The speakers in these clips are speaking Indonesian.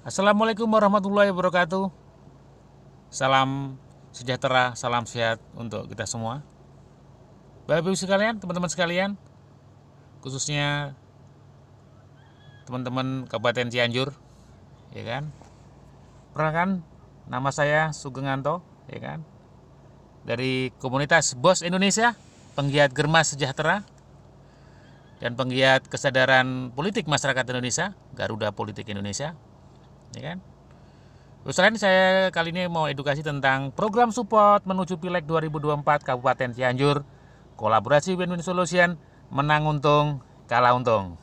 Assalamualaikum warahmatullahi wabarakatuh. Salam sejahtera, salam sehat untuk kita semua. Bapak Ibu sekalian, teman-teman sekalian, khususnya teman-teman Kabupaten Cianjur, ya kan? Perkenalkan, nama saya Sugeng Anto, ya kan? Dari komunitas Bos Indonesia, penggiat Germas Sejahtera dan penggiat kesadaran politik masyarakat Indonesia, Garuda Politik Indonesia, ya kan? Selain saya kali ini mau edukasi tentang program support menuju Pileg 2024 Kabupaten Cianjur, kolaborasi win-win solution, menang untung, kalah untung.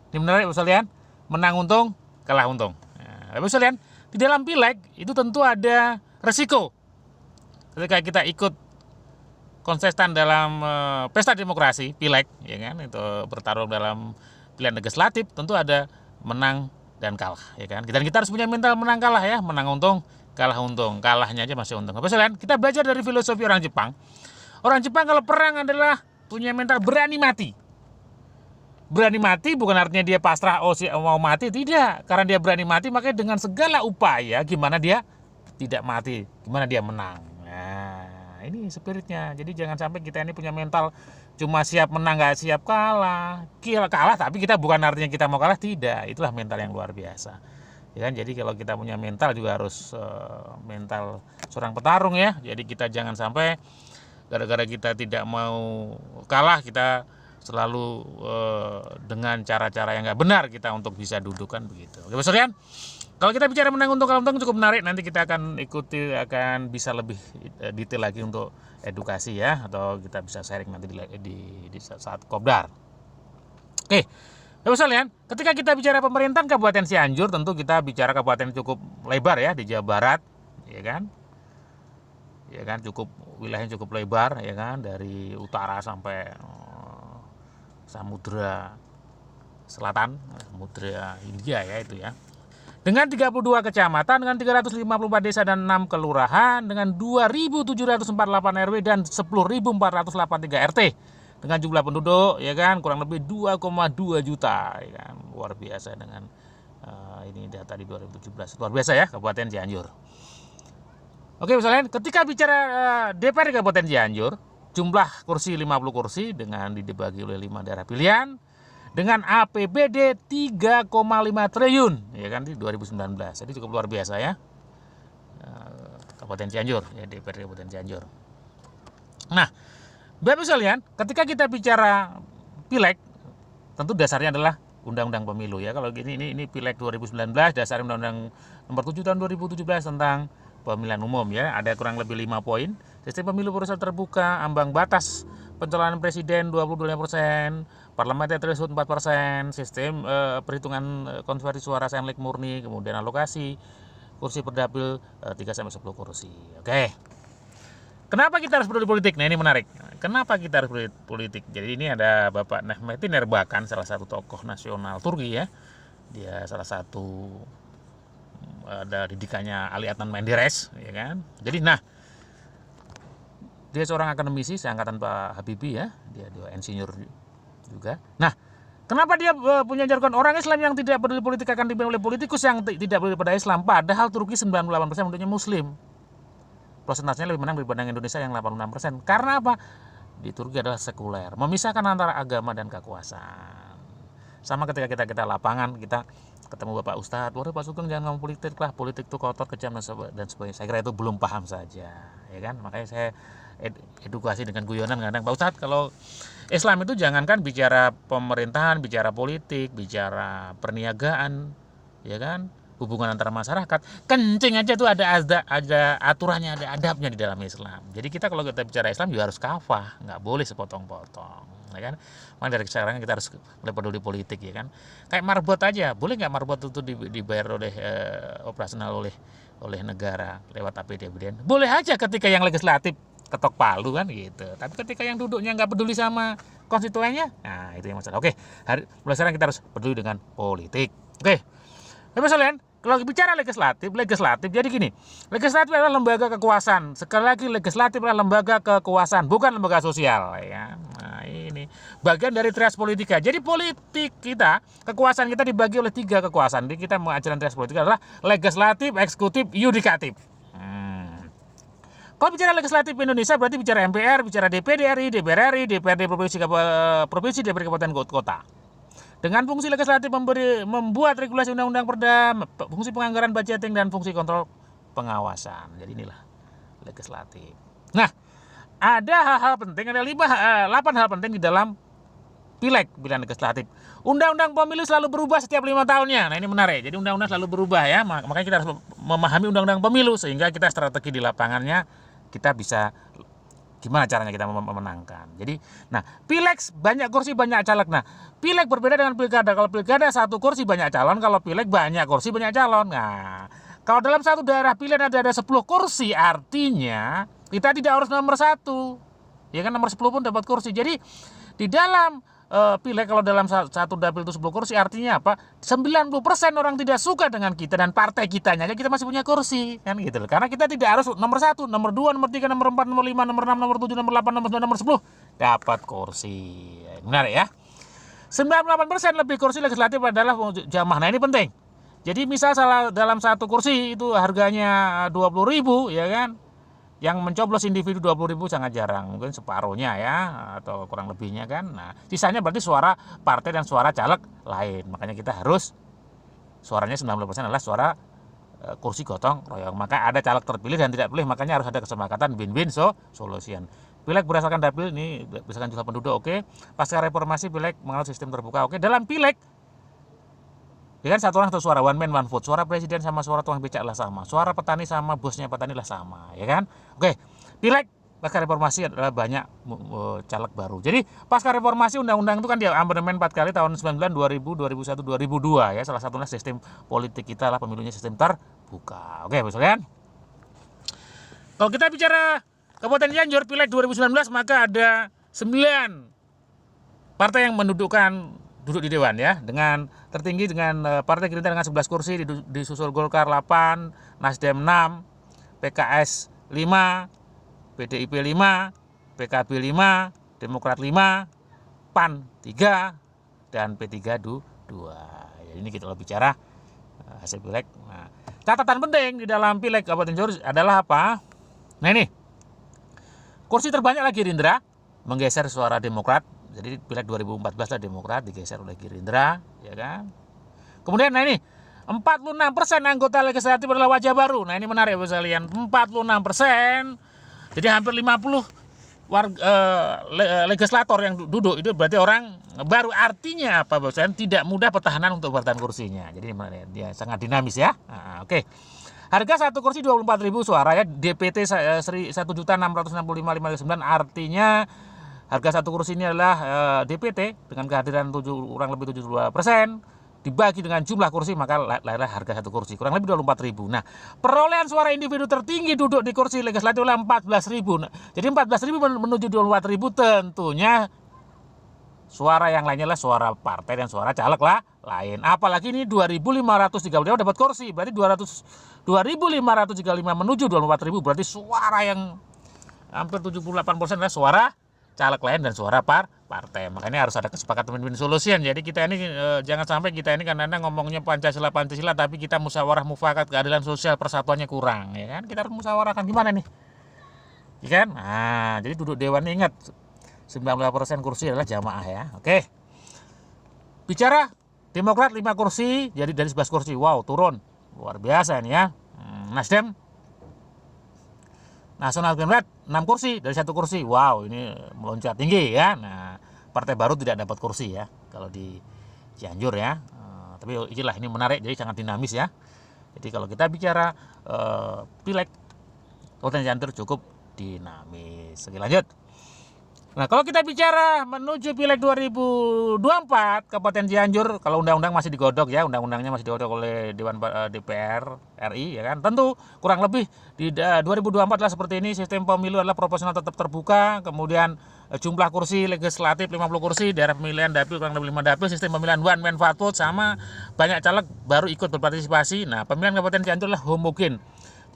Ini menarik Bapak sekalian, menang untung, kalah untung. Nah, Bapak sekalian, di dalam Pileg itu tentu ada resiko. Ketika kita ikut konsisten dalam pesta demokrasi, Pileg, ya kan, itu bertarung dalam pilihan legislatif, tentu ada menang dan kalah, ya kan. Kita harus punya mental menang kalah ya, menang untung, kalah untung, kalahnya aja masih untung. Apa selain kita belajar dari filosofi orang Jepang. Orang Jepang kalau perang adalah punya mental berani mati. Berani mati bukan artinya dia pasrah mau mati, tidak. Karena dia berani mati makanya dengan segala upaya gimana dia tidak mati, gimana dia menang. Nah, ini spiritnya. Jadi jangan sampai kita ini punya mental cuma siap menang nggak siap kalah. Kalah tapi kita bukan artinya kita mau kalah, tidak. Itulah mental yang luar biasa. Ya kan? Jadi kalau kita punya mental juga harus mental seorang petarung ya. Jadi kita jangan sampai gara-gara kita tidak mau kalah kita selalu dengan cara-cara yang nggak benar kita untuk bisa dudukkan begitu. Oke, Mas kalau kita bicara menang untung kalah untung cukup menarik, nanti kita akan ikuti, akan bisa lebih detail lagi untuk edukasi ya, atau kita bisa sharing nanti di saat kopdar. Oke, Bapak sekalian, ketika kita bicara pemerintahan Kabupaten Cianjur, tentu kita bicara kabupaten cukup lebar ya di Jawa Barat, ya kan? Ya kan, cukup wilayahnya cukup lebar ya kan, dari utara sampai Samudra Selatan, Samudra Hindia ya itu ya. Dengan 32 kecamatan, dengan 354 desa dan 6 kelurahan, dengan 2.748 RW dan 10.483 RT. Dengan jumlah penduduk ya kan kurang lebih 2,2 juta ya kan. Luar biasa dengan ini data di 2017. Luar biasa ya Kabupaten Cianjur. Oke, misalnya ketika bicara DPR Kabupaten Cianjur, jumlah kursi 50 kursi dengan dibagi oleh 5 daerah pilihan dengan APBD 3,5 triliun ya kan di 2019. Jadi cukup luar biasa ya. Kabupaten Cianjur ya, DPR Kabupaten Cianjur. Nah, Bapak sekalian, ketika kita bicara Pileg, tentu dasarnya adalah Undang-Undang Pemilu ya. Kalau gini ini Pileg 2019, dasar Undang-Undang Nomor 7 tahun 2017 tentang pemilihan umum ya. Ada kurang lebih 5 poin. Sistem pemilu proporsional terbuka, ambang batas pencalonan presiden 25%, parlementer threshold 4%, sistem perhitungan konversi suara senlik murni, kemudian alokasi kursi perdapil 3 sampai 10 kursi. Oke. Kenapa kita harus peduli politik? Nah, ini menarik. Kenapa kita harus peduli politik? Jadi ini ada Bapak Mehmet Erbakan, salah satu tokoh nasional Turki ya. Dia salah satu ada didikannya Ali Adnan Menderes ya kan. Jadi dia seorang akademisi seangkatan Pak Habibie ya, dia insinyur juga. Nah, kenapa dia punya jargon orang Islam yang tidak peduli politik akan dipimpin oleh politikus yang tidak peduli pada Islam, padahal Turki 98% penduduknya muslim. Persentasenya lebih menang daripada Indonesia yang 86%. Karena apa? Di Turki adalah sekuler, memisahkan antara agama dan kekuasaan. Sama ketika kita lapangan, kita ketemu Bapak Ustadz, waduh Pak Sugeng jangan ngomong politik lah, politik itu kotor, kejam dan sebagainya. Saya kira itu belum paham saja, ya kan? Makanya saya edukasi dengan guyonan kadang, Pak Ustadz kalau Islam itu jangankan bicara pemerintahan, bicara politik, bicara perniagaan, ya kan? Hubungan antara masyarakat, kencing aja tuh ada aturannya, ada adabnya di dalam Islam. Jadi kita kalau kita bicara Islam juga harus kafah, nggak boleh sepotong-potong, ya kan? Makanya dari sekarang kita harus mulai peduli politik, ya kan? Kayak marbot aja, boleh nggak marbot itu dibayar oleh operasional oleh negara lewat APBD? Boleh aja ketika yang legislatif ketok palu kan gitu. Tapi ketika yang duduknya nggak peduli sama konstituennya, nah itu yang masalah. Oke, mulai sekarang kita harus peduli dengan politik. Oke, Bapak sekalian, kalau bicara legislatif jadi gini, legislatif adalah lembaga kekuasaan. Sekali lagi, legislatif adalah lembaga kekuasaan, bukan lembaga sosial ya. Nah, ini ini bagian dari trias politika. Jadi politik kita, kekuasaan kita dibagi oleh 3 kekuasaan. Jadi kita mengajarkan trias politika adalah legislatif, eksekutif, yudikatif. Kalau bicara legislatif Indonesia berarti bicara MPR, bicara DPD RI, DPR RI, DPRD provinsi, DPRD kabupaten kota. Dengan fungsi legislatif membuat regulasi undang-undang perda, fungsi penganggaran budgeting dan fungsi kontrol pengawasan. Jadi inilah legislatif. Nah, ada hal-hal penting, ada 8 hal penting di dalam pileg pilihan legislatif. Undang-undang pemilu selalu berubah setiap 5 tahunnya. Nah, ini menarik. Jadi undang-undang selalu berubah ya. Makanya kita harus memahami undang-undang pemilu sehingga kita strategi di lapangannya kita bisa gimana caranya kita memenangkan. Jadi, nah, pileg banyak kursi banyak caleg. Nah, pileg berbeda dengan pilkada. Kalau pilkada 1 kursi banyak calon, kalau pileg banyak kursi banyak calon. Nah, kalau dalam satu daerah pilihan ada 10 kursi, artinya kita tidak harus nomor 1. Ya kan, nomor 10 pun dapat kursi. Jadi di dalam pileg kalau dalam satu dapil itu 10 kursi, artinya apa? 90% orang tidak suka dengan kita dan partai kitanya aja kita masih punya kursi, kan gitu loh. Karena kita tidak harus nomor 1, nomor 2, nomor 3, nomor 4, nomor 5, nomor 6, nomor 7, nomor 8, nomor 9, nomor 10 dapat kursi. Benar ya? 98% lebih kursi legislatif adalah jamaah. Nah, ini penting. Jadi misal dalam 1 kursi itu harganya 20.000 ya kan? Yang mencoblos individu 20.000 sangat jarang, mungkin separuhnya ya atau kurang lebihnya kan. Nah, sisanya berarti suara partai dan suara caleg lain. Makanya kita harus suaranya 90% adalah suara kursi gotong royong. Maka ada caleg terpilih dan tidak pilih, makanya harus ada kesepakatan win-win solution. Pileg berdasarkan dapil ini berdasarkan jumlah penduduk, oke. Pasca reformasi pileg menganut sistem terbuka, oke. Dalam pileg ya kan 1 orang 1 suara, one man one vote. Suara presiden sama suara tukang becak lah sama. Suara petani sama bosnya petani lah sama, ya kan? Oke. Pileg pasca reformasi adalah banyak caleg baru. Jadi pasca reformasi undang-undang itu kan dia amandemen 4 kali tahun 99, 2000, 2001, 2002 ya. Salah satunya sistem politik kita lah pemilunya sistem terbuka. Oke, misalnya kalau kita bicara Kabupaten Cianjur pileg 2019 maka ada 9 partai yang duduk di dewan ya, dengan tertinggi dengan Partai Gerindra dengan 11 kursi, disusul Golkar 8, Nasdem 6, PKS 5, PDIP 5, PKB 5, Demokrat 5, PAN 3, dan P3 2. Jadi ini kita bicara hasil pileg. Nah, catatan penting di dalam pileg Kabupaten Cianjur adalah apa? Nah ini, kursi terbanyak lagi Gerindra, menggeser suara Demokrat. Jadi pileg 2014 lah Demokrat digeser oleh Gerindra, ya kan. Kemudian nah ini 46% anggota legislatif adalah wajah baru. Nah ini menarik Bapak sekalian, 46%. Jadi hampir 50 legislator yang duduk itu berarti orang baru. Artinya apa Bapak sekalian? Tidak mudah pertahanan untuk bertahan kursinya. Jadi dia sangat dinamis ya. Nah, oke. Harga 1 kursi 24.000 suara ya, DPT 1.665.509, artinya harga 1 kursi ini adalah DPT dengan kehadiran kurang lebih 72%, dibagi dengan jumlah kursi maka lahirlah harga 1 kursi kurang lebih 24.000. Nah, perolehan suara individu tertinggi duduk di kursi legislatif adalah 14.000. Nah, jadi 14.000 menuju 24.000 tentunya suara yang lainnya adalah suara partai dan suara caleg lah lain. Apalagi ini 2.535 dapat kursi, berarti 2.535 menuju 24.000 berarti suara yang hampir 78% adalah suara caleg lain dan suara partai. Makanya harus ada kesepakatan win-win solution. Jadi kita ini jangan sampai kita ini kadang-kadang ngomongnya Pancasila tapi kita musyawarah mufakat keadilan sosial persatuannya kurang, ya kan? Kita harus musyawarahkan gimana nih, ya kan? Nah, jadi duduk dewan ini ingat 90% kursi adalah jamaah ya. Oke. Bicara Demokrat 5 kursi jadi dari 11 kursi. Wow, turun. Luar biasa ini ya. Nasdem Nasional Demokrat 6 kursi dari 1 kursi. Wow, ini meloncat tinggi ya. Nah, partai baru tidak dapat kursi ya kalau di Cianjur ya. Tapi inilah ini menarik, jadi sangat dinamis ya. Jadi kalau kita bicara pileg Kabupaten Cianjur cukup dinamis. Oke, lanjut. Nah, kalau kita bicara menuju pileg 2024 Kabupaten Cianjur, kalau undang-undang masih digodok ya, undang-undangnya masih digodok oleh Dewan DPR RI ya kan. Tentu kurang lebih di 2024 lah seperti ini, sistem pemilu adalah proporsional tetap terbuka, kemudian jumlah kursi legislatif 50 kursi, daerah pemilihan dapil kurang lebih 5 dapil, sistem pemilihan one man vote sama banyak caleg baru ikut berpartisipasi. Nah, pemilihan Kabupaten Cianjur lah homogen.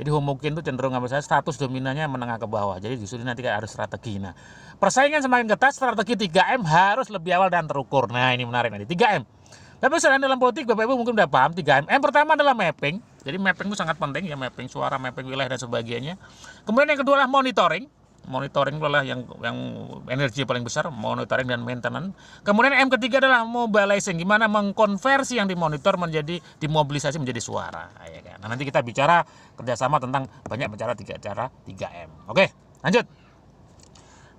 Jadi homogen itu cenderung apa saya status dominannya menengah ke bawah. Jadi justru nanti harus strategi. Nah, persaingan semakin ketat, strategi 3M harus lebih awal dan terukur. Nah, ini menarik nanti 3M. Tapi selain dalam politik, Bapak Ibu mungkin udah paham 3M. M pertama adalah mapping. Jadi mapping itu sangat penting ya, mapping suara, mapping wilayah dan sebagainya. Kemudian yang kedua adalah monitoring. Monitoring adalah yang energi paling besar, monitoring dan maintenance. Kemudian M ketiga adalah mobilizing, gimana mengkonversi yang dimonitor menjadi dimobilisasi menjadi suara. Ya kan? Nah, nanti kita bicara kerjasama tentang banyak bicara 3M. Oke, lanjut.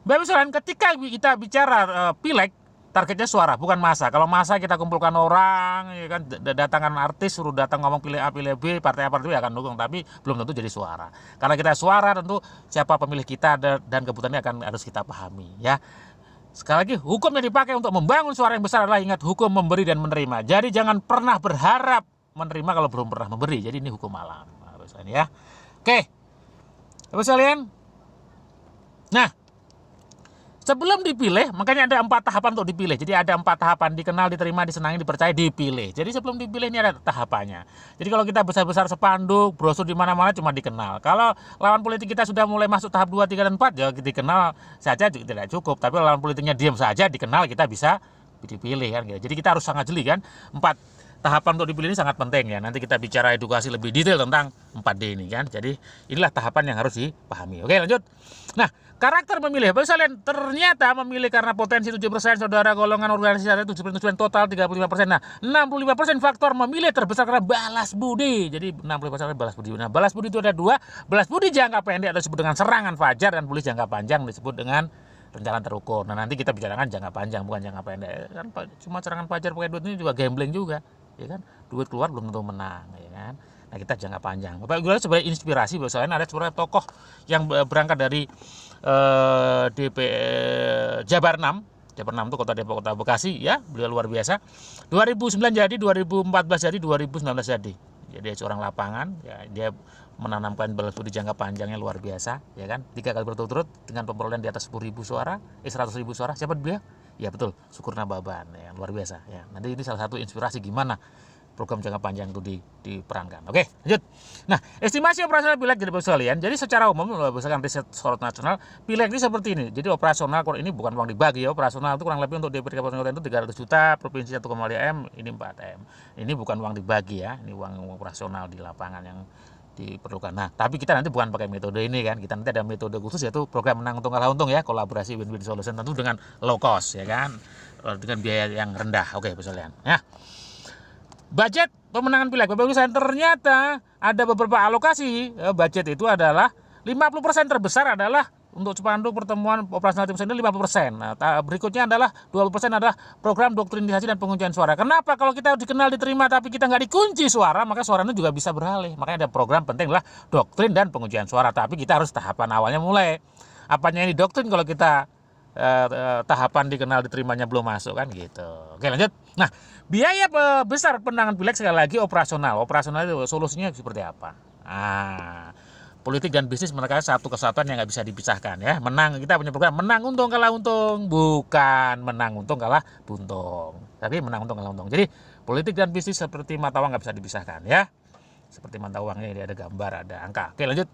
Bapak sekalian, ketika kita bicara pileg, targetnya suara, bukan masa. Kalau masa kita kumpulkan orang, ya kan, datangkan artis, suruh datang ngomong pilih A, pilih B, partai A, partai B akan dukung, tapi belum tentu jadi suara. Karena kita suara, tentu siapa pemilih kita dan kebutuhannya harus kita pahami, ya. Sekali lagi, hukum yang dipakai untuk membangun suara yang besar adalah ingat hukum memberi dan menerima. Jadi jangan pernah berharap menerima kalau belum pernah memberi. Jadi ini hukum alam, ya. Oke, Bapak sekalian. Nah, sebelum dipilih, makanya ada 4 tahapan untuk dipilih. Jadi ada 4 tahapan: dikenal, diterima, disenangi, dipercaya, dipilih. Jadi sebelum dipilih ini ada tahapannya. Jadi kalau kita besar-besar spanduk, brosur di mana-mana cuma dikenal. Kalau lawan politik kita sudah mulai masuk tahap 2, 3, dan 4, ya dikenal saja tidak cukup. Tapi lawan politiknya diam saja, dikenal, kita bisa dipilih kan. Jadi kita harus sangat jeli kan. 4 tahapan untuk dipilih ini sangat penting ya. Nanti kita bicara edukasi lebih detail tentang 4D ini kan. Jadi inilah tahapan yang harus dipahami. Oke, lanjut. Nah, karakter memilih. Bapak sekalian, ternyata memilih karena potensi 7%, saudara golongan organisasi 7% total 35%. Nah, 65% faktor memilih terbesar karena balas budi. Jadi 65% balas budi. Nah, balas budi itu ada 2. Balas budi jangka pendek atau disebut dengan serangan fajar, dan budi jangka panjang disebut dengan rencana terukur. Nah, nanti kita bicarakan jangka panjang bukan jangka pendek. Kan cuma serangan fajar pakai duit ini juga gambling juga. Ya kan, duit keluar belum tentu menang, ya kan. Nah, kita jangka panjang. Bapak Ibu sebagai inspirasi, bahwasanya ada sebenarnya tokoh yang berangkat dari Jabar 6 itu kota Depok, kota Bekasi, ya, beliau luar biasa. 2009 jadi, 2014 jadi, 2019 jadi. Jadi dia seorang lapangan, ya, dia menanamkan balas budi jangka panjangnya luar biasa, ya kan. 3 kali berturut-turut dengan perolehan di atas 10.000 suara, 100.000 suara. Siapa beliau? Ya betul, Syukur Nababan, ya, luar biasa ya. Nanti ini salah satu inspirasi gimana program jangka panjang itu diperankan. Oke, lanjut. Nah, estimasi operasional pileg jadi sekalian. Jadi secara umum berdasarkan riset Sorot Nasional, pileg ini seperti ini. Jadi operasional, ini bukan uang dibagi ya. Operasional itu kurang lebih untuk DPD Kabupaten itu 300 juta, provinsi 1,5 M, ini 4 M. Ini bukan uang dibagi ya. Ini uang operasional di lapangan yang diperlukan. Nah, tapi kita nanti bukan pakai metode ini kan. Kita nanti ada metode khusus, yaitu program menang untung kalah untung ya, kolaborasi win-win solution, tentu dengan low cost ya kan. Dengan biaya yang rendah. Oke, sekalian. Ya. Budget pemenangan pileg, Bapak Ibu sekalian, ternyata ada beberapa alokasi. Budget itu adalah 50% terbesar adalah untuk spanduk pertemuan operasional tim sendiri 50%. Nah, berikutnya adalah 20% adalah program doktrinisasi dan penguncian suara. Kenapa? Kalau kita dikenal, diterima, tapi kita nggak dikunci suara, maka suaranya juga bisa beralih. Makanya ada program penting adalah doktrin dan penguncian suara. Tapi kita harus tahapan awalnya mulai. Apanya ini doktrin kalau kita tahapan dikenal, diterimanya belum masuk kan gitu. Oke, lanjut. Nah, biaya besar penanganan pileg sekali lagi operasional. Operasional itu solusinya seperti apa? Politik dan bisnis mereka satu kesatuan yang nggak bisa dipisahkan ya. Menang, kita punya program menang untung kalah untung, bukan menang untung kalah buntung, tapi menang untung kalah untung. Jadi politik dan bisnis seperti mata uang nggak bisa dipisahkan ya. Seperti mata uangnya ini ada gambar, ada angka. Oke, lanjut.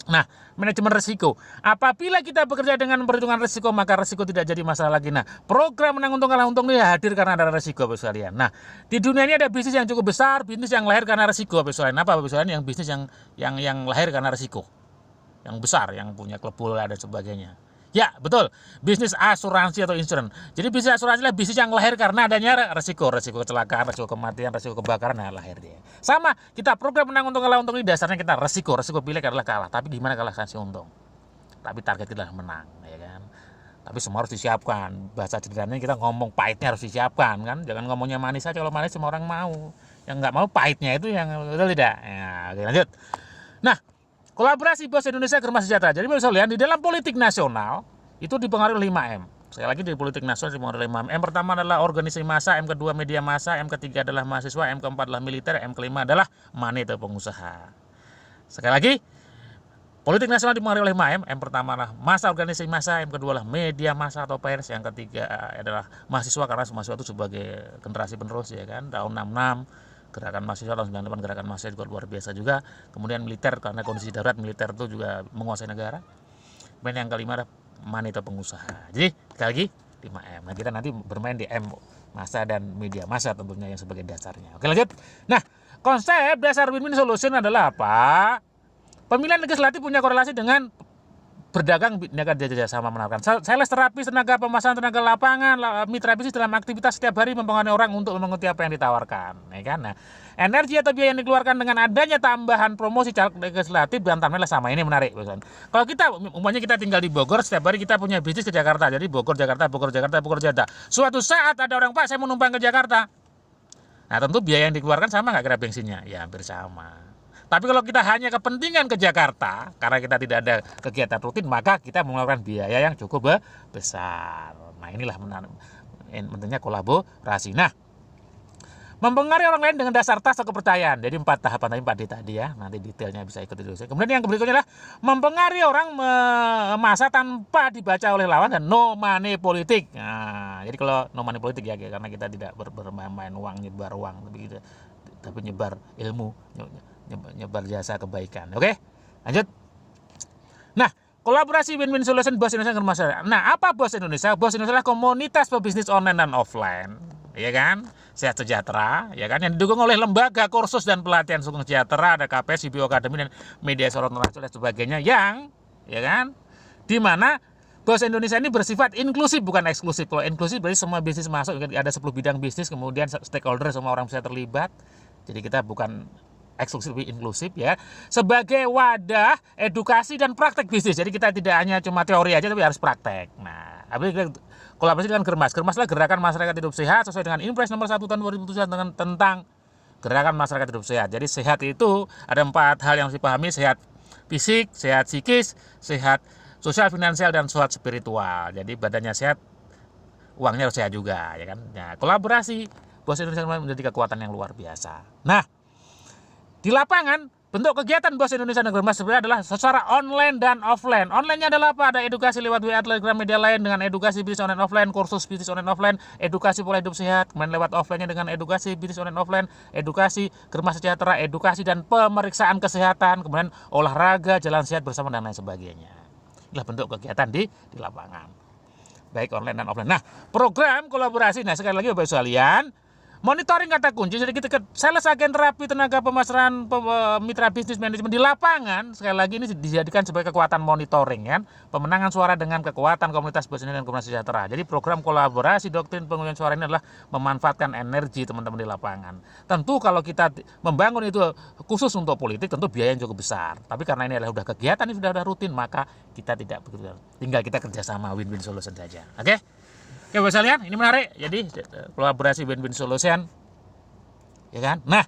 Nah, manajemen risiko. Apabila kita bekerja dengan perhitungan risiko, maka risiko tidak jadi masalah lagi. Nah, program menang untung kalah untung ini hadir karena ada risiko, Bapak sekalian. Nah, di dunia ini ada bisnis yang cukup besar, bisnis yang lahir karena risiko, Bapak sekalian. Apa, Bapak sekalian? Yang bisnis yang lahir karena risiko, yang besar, yang punya klub bola dan sebagainya. Ya, betul. Bisnis asuransi atau insurance. Jadi bisnis asuransi adalah bisnis yang lahir karena adanya resiko kecelakaan, resiko kematian, resiko kebakaran, nah lahir dia. Sama, kita program menang untung kalah untung ini dasarnya kita resiko pileg adalah kalah. Tapi gimana kalah kasih untung? Tapi target kita adalah menang, ya kan? Tapi semua harus disiapkan. Bahasa sederhananya kita ngomong pahitnya harus disiapkan kan. Jangan ngomongnya manis aja, kalau manis semua orang mau. Yang nggak mau pahitnya itu yang betul tidak. Ya, oke, lanjut. Nah, kolaborasi Bos Indonesia Germas Sejahtera. Jadi Bapak sekalian, di dalam politik nasional itu dipengaruhi oleh 5M. Sekali lagi di politik nasional dipengaruhi oleh 5M. M pertama adalah organisasi massa, M kedua media massa, M ketiga adalah mahasiswa, M keempat adalah militer, M kelima adalah money atau pengusaha. Sekali lagi, politik nasional dipengaruhi oleh 5M. M pertama adalah massa, organisasi massa, M kedua adalah media massa atau pers, yang ketiga adalah mahasiswa karena mahasiswa itu sebagai generasi penerus ya kan, tahun 66 Gerakan mahasiswa tahun 98, gerakan mahasiswa juga luar biasa juga. Kemudian militer, karena kondisi darurat militer itu juga menguasai negara. Kemudian yang kelima adalah money atau pengusaha. Jadi sekali lagi 5M. Nah, kita nanti bermain di M, massa dan media massa tentunya yang sebagai dasarnya. Oke, lanjut. Nah, konsep dasar win-win solution adalah apa? Pemilihan legislatif punya korelasi dengan berdagang, niaga kerja sama menawarkan sales terapis, tenaga pemasaran, tenaga lapangan, mitra bisnis dalam aktivitas setiap hari mempengaruhi orang untuk mengikuti apa yang ditawarkan, ya kan? Nah, energi atau biaya yang dikeluarkan dengan adanya tambahan promosi caleg legislatif diantaranya sama ini menarik. Kalau kita umpamanya kita tinggal di Bogor, setiap hari kita punya bisnis ke Jakarta, jadi Bogor Jakarta, Bogor Jakarta, Bogor Jakarta. Suatu saat ada orang, Pak, saya mau numpang ke Jakarta. Nah, tentu biaya yang dikeluarkan sama nggak kira bensinnya? Ya hampir sama. Tapi kalau kita hanya kepentingan ke Jakarta, karena kita tidak ada kegiatan rutin, maka kita mengeluarkan biaya yang cukup besar. Nah, inilah pentingnya kolaborasi. Nah, mempengaruhi orang lain dengan dasar trust atau kepercayaan. Jadi 4 tahapan tadi, 4D tadi ya. Nanti detailnya bisa ikut di. Kemudian yang berikutnya adalah mempengaruhi orang masa tanpa dibaca oleh lawan dan no money politik. Nah, jadi kalau no money politik ya, karena kita tidak bermain uang, nyebar uang, tapi nyebar ilmu, nyebar jasa kebaikan. Oke, lanjut. Nah, kolaborasi win-win solution BOS Indonesia dengan masyarakat. Nah, apa BOS Indonesia? BOS Indonesia adalah komunitas pebisnis online dan offline, ya kan? Sehat Sejahtera, ya kan? Yang didukung oleh lembaga kursus dan pelatihan Sugeng Sejahtera, ada KPS, CBO Academy, dan media sosial dan sebagainya yang, ya kan? Di mana BOS Indonesia ini bersifat inklusif, bukan eksklusif. Kalau inklusif berarti semua bisnis masuk, ada 10 bidang bisnis, kemudian stakeholder semua orang bisa terlibat. Jadi kita bukan eksklusif, inklusif ya, sebagai wadah edukasi dan praktek bisnis. Jadi kita tidak hanya cuma teori aja, tapi harus praktek. Nah, habis kita kolaborasi dengan Germas. Germas adalah Gerakan Masyarakat Hidup Sehat sesuai dengan Impres nomor 1 tahun 2007 tentang Gerakan Masyarakat Hidup Sehat. Jadi sehat itu ada 4 hal yang harus dipahami: sehat fisik, sehat psikis, sehat sosial, finansial, dan sehat spiritual. Jadi badannya sehat, uangnya harus sehat juga, ya kan? Nah, kolaborasi BOS Indonesia menjadi kekuatan yang luar biasa. Nah, di lapangan, bentuk kegiatan BOS Indonesia dan Germas sebenarnya adalah secara online dan offline. Online-nya adalah apa? Ada edukasi lewat WA, Telegram, media lain dengan edukasi bisnis online offline, kursus bisnis online offline, edukasi pola hidup sehat, kemudian lewat offline-nya dengan edukasi bisnis online offline, edukasi Germas Sejahtera, edukasi dan pemeriksaan kesehatan, kemudian olahraga, jalan sehat bersama, dan lain sebagainya. Inilah bentuk kegiatan di lapangan, baik online dan offline. Nah, program kolaborasi, nah sekali lagi Bapak Ibu sekalian, monitoring kata kunci. Jadi kita sales, agen terapi, tenaga pemasaran, mitra bisnis, manajemen di lapangan, sekali lagi ini dijadikan sebagai kekuatan monitoring kan, pemenangan suara dengan kekuatan komunitas BOS Indonesia dan Germas Sejahtera. Jadi program kolaborasi doktrin pengundian suara ini adalah memanfaatkan energi teman-teman di lapangan. Tentu kalau kita membangun itu khusus untuk politik, tentu biaya yang cukup besar. Tapi karena ini adalah kegiatan ini sudah rutin, maka kita tidak begitu, tinggal kita kerjasama win-win solution saja. Oke? Oke, Bapak sekalian, ini menarik. Jadi kolaborasi win-win solution, ya kan? Nah,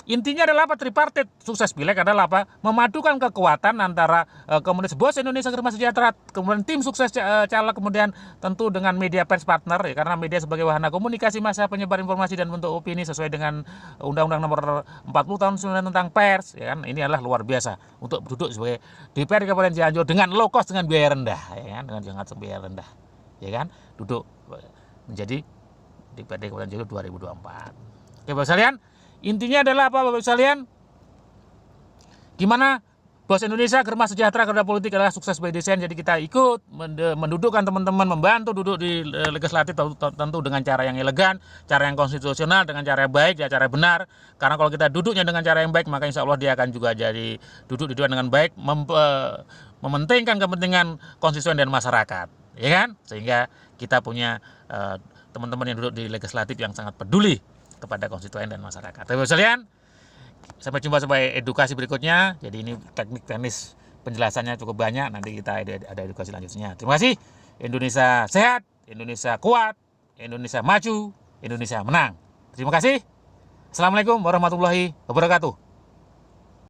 intinya adalah apa? Tripartit sukses pileg adalah apa? Memadukan kekuatan antara komunitas BOS Indonesia Germas Sejahtera, kemudian tim sukses caleg, kemudian tentu dengan media pers partner, ya, karena media sebagai wahana komunikasi massa, penyebar informasi dan bentuk opini sesuai dengan Undang-Undang Nomor 40 Tahun 19 tentang pers, ya kan? Ini adalah luar biasa untuk duduk sebagai DPR di Kabupaten Cianjur dengan low cost, dengan biaya rendah, ya kan? Dengan sangat biaya rendah, ya kan, duduk menjadi DPRD Kabupaten Cianjur 2024. Oke, Bapak sekalian, intinya adalah apa Bapak sekalian? Gimana BOS Indonesia Germas Sejahtera kerja politik adalah sukses by design. Jadi kita ikut mendudukkan teman-teman, membantu duduk di legislatif tentu dengan cara yang elegan, cara yang konstitusional, dengan cara yang baik, cara yang benar. Karena kalau kita duduknya dengan cara yang baik, maka insya Allah dia akan juga jadi duduk dengan baik, mementingkan kepentingan konstituen dan masyarakat, ya kan? Sehingga kita punya teman-teman yang duduk di legislatif yang sangat peduli kepada konstituen dan masyarakat. Bapak sekalian, sampai jumpa sampai edukasi berikutnya. Jadi ini teknik teknis penjelasannya cukup banyak. Nanti kita ada edukasi lanjutnya. Terima kasih. Indonesia sehat, Indonesia kuat, Indonesia maju, Indonesia menang. Terima kasih. Assalamualaikum warahmatullahi wabarakatuh.